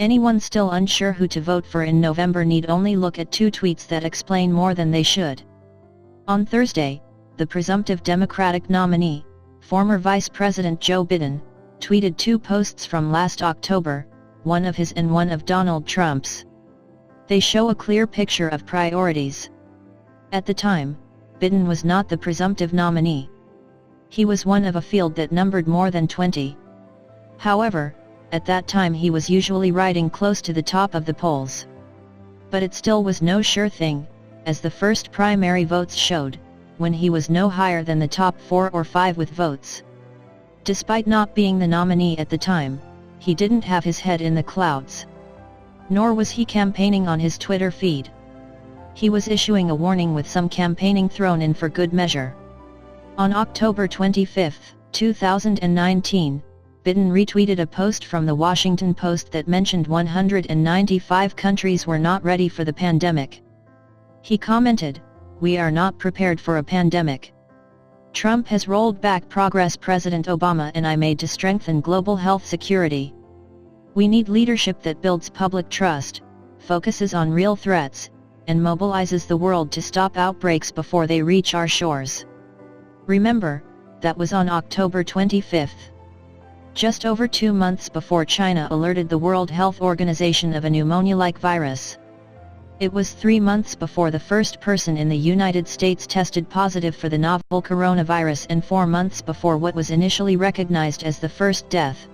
Anyone still unsure who to vote for in November need only look at 2 tweets that explain more than they should. On Thursday, the presumptive Democratic nominee, former Vice President Joe Biden, tweeted 2 posts from last October, one of his and one of Donald Trump's. They show a clear picture of priorities. At the time, Biden was not the presumptive nominee. He was one of a field that numbered more than 20. However, at that time he was usually riding close to the top of the polls. But it still was no sure thing, as the first primary votes showed, when he was no higher than the top 4 or 5 with votes. Despite not being the nominee at the time, he didn't have his head in the clouds. Nor was he campaigning on his Twitter feed. He was issuing a warning with some campaigning thrown in for good measure. On October 25, 2019, Biden retweeted a post from the Washington Post that mentioned 195 countries were not ready for the pandemic. He commented, "We are not prepared for a pandemic. Trump has rolled back progress President Obama and I made to strengthen global health security. We need leadership that builds public trust, focuses on real threats, and mobilizes the world to stop outbreaks before they reach our shores." Remember, that was on October 25. Just over 2 months before China alerted the World Health Organization of a pneumonia-like virus. It was 3 months before the first person in the United States tested positive for the novel coronavirus and 4 months before what was initially recognized as the first death.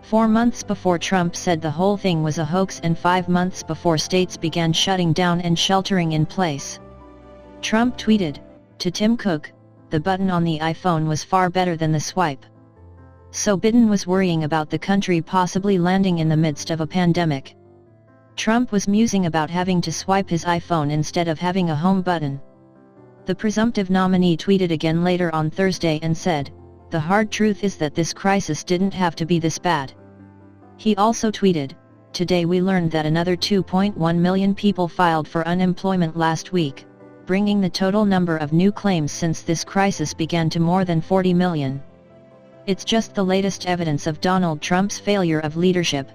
4 months before Trump said the whole thing was a hoax and 5 months before states began shutting down and sheltering in place. Trump tweeted, "To Tim Cook, the button on the iPhone was far better than the swipe." So Biden was worrying about the country possibly landing in the midst of a pandemic. Trump was musing about having to swipe his iPhone instead of having a home button. The presumptive nominee tweeted again later on Thursday and said, "The hard truth is that this crisis didn't have to be this bad." He also tweeted, "Today we learned that another 2.1 million people filed for unemployment last week, bringing the total number of new claims since this crisis began to more than 40 million. It's just the latest evidence of Donald Trump's failure of leadership."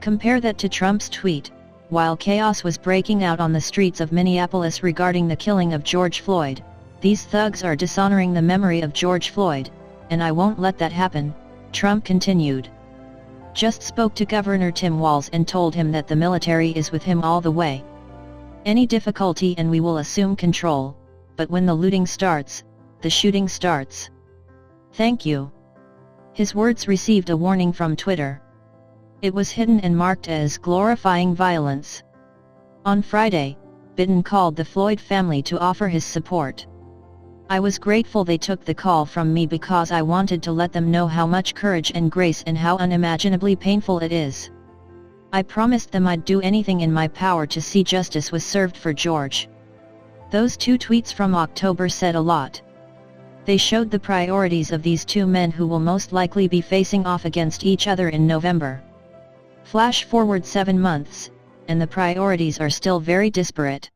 Compare that to Trump's tweet, "While chaos was breaking out on the streets of Minneapolis regarding the killing of George Floyd, these thugs are dishonoring the memory of George Floyd, and I won't let that happen," Trump continued. "Just spoke to Governor Tim Walz and told him that the military is with him all the way. Any difficulty and we will assume control, but when the looting starts, the shooting starts. Thank you." His words received a warning from Twitter. It was hidden and marked as glorifying violence. On Friday, Biden called the Floyd family to offer his support. "I was grateful they took the call from me because I wanted to let them know how much courage and grace and how unimaginably painful it is. I promised them I'd do anything in my power to see justice was served for George." Those 2 tweets from October said a lot. They showed the priorities of these 2 men who will most likely be facing off against each other in November. Flash forward 7 months, and the priorities are still very disparate.